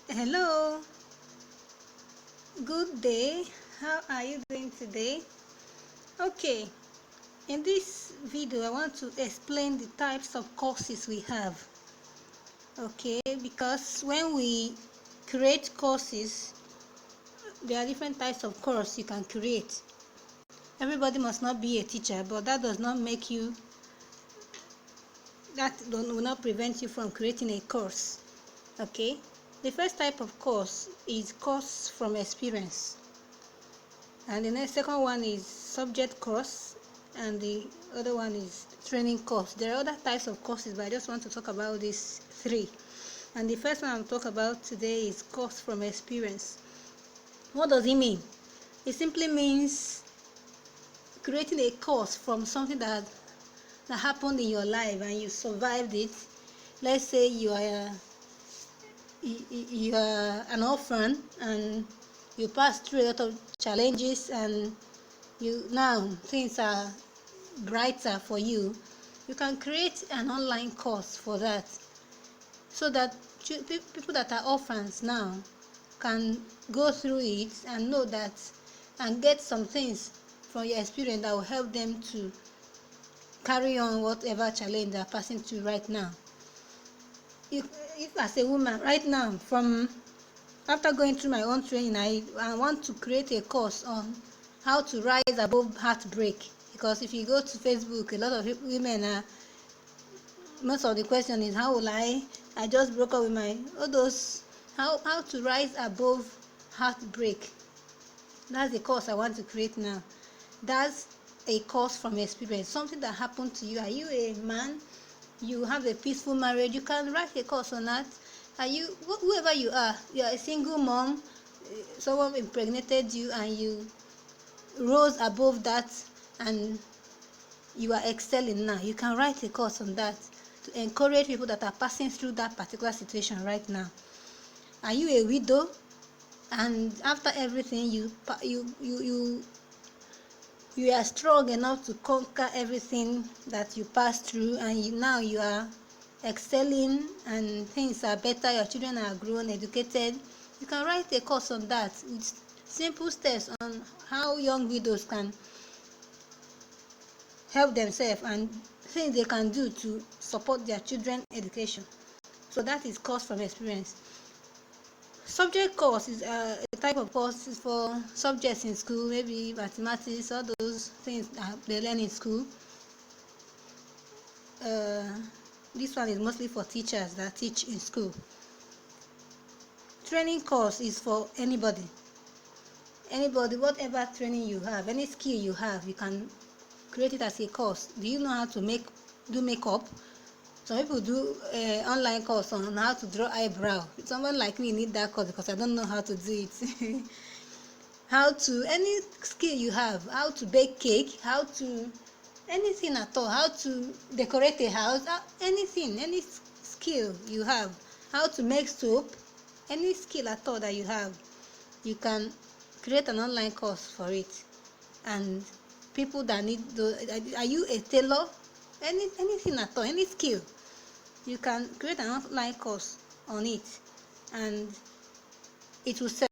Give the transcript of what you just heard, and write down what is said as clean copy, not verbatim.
Hello, good day. How are you doing today? Okay, in this video, I want to explain the types of courses we have. Okay, because when we create courses, there are different types of course you can create. Everybody must not be a teacher, but that does not make you, will not prevent you from creating a course. Okay, the first type of course is course from experience. And the second one is subject course, and the other one is training course. There are other types of courses, but I just want to talk about these three. And the first one I'll talk about today is course from experience. What does it mean? It simply means creating a course from something that happened in your life and you survived it. Let's say you are an orphan and you passed through a lot of challenges, and now things are brighter for you. You can create an online course for that, so that people that are orphans now can go through it and know that, and get some things from your experience that will help them to carry on whatever challenge they are passing through right now. If as a woman right now, after going through my own training, I want to create a course on how to rise above heartbreak. Because if you go to Facebook, a lot of women are, most of the question is, how will I just broke up with how to rise above heartbreak. That's the course I want to create now. That's a course from experience, something that happened to you. Are you a man? You have a peaceful marriage, you can write a course on that. Are you, whoever you are a single mom, someone impregnated you and you rose above that and you are excelling now, you can write a course on that to encourage people that are passing through that particular situation right now. Are you a widow and after everything you are strong enough to conquer everything that you passed through, and now you are excelling and things are better, your children are grown, educated? You can write a course on that with simple steps on how young widows can help themselves and things they can do to support their children's education. So that is course from experience. Subject course is a type of course for subjects in school, maybe mathematics, all those things that they learn in school. This one is mostly for teachers that teach in school. Training course is for anybody, whatever training you have, any skill you have, you can create it as a course. Do you know how to do makeup? Some people do online course on how to draw eyebrow. Someone like me need that course because I don't know how to do it. Any skill you have, how to bake cake, anything at all, how to decorate a house, anything, any skill you have, how to make soap, any skill at all that you have, you can create an online course for it. And people that need are you a tailor? Anything at all, any skill, you can create an online course on it, and it will sell.